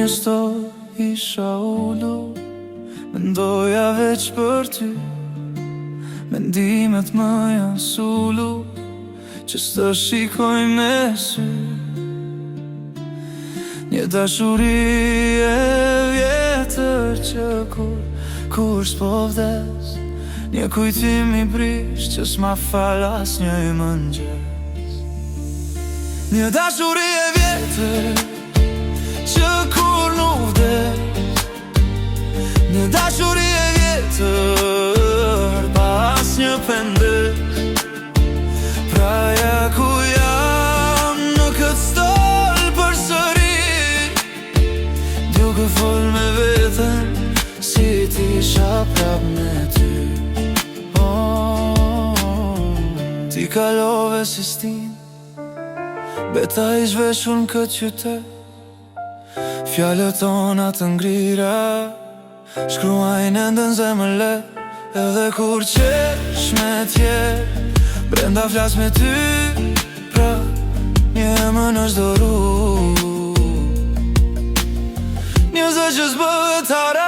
një sto isha ullu, mendoja veç për ty. Mendimet më janë sullu, që s'të shikojmë me sy. Një dashuri e vjetër që kur s'po vdes, një kujtim i prish që s'ma fal as një mëngjes. Një dashuri e vjetër që kur nuk vdes, një dashuri e vjetër pa as një pendes. Pra ja ku jam në këtë stol për sëri, duke fol me veten si t'isha prap me ty. Ti kalove si stin, beta i zhveshur në këtë qytet. Fjallët tona të ngrira shkruajnë ndën zemër let, edhe kur qesh me tjerë, brenda flas me ty. Pra një emër është doru, një zë që s'bëhet hara.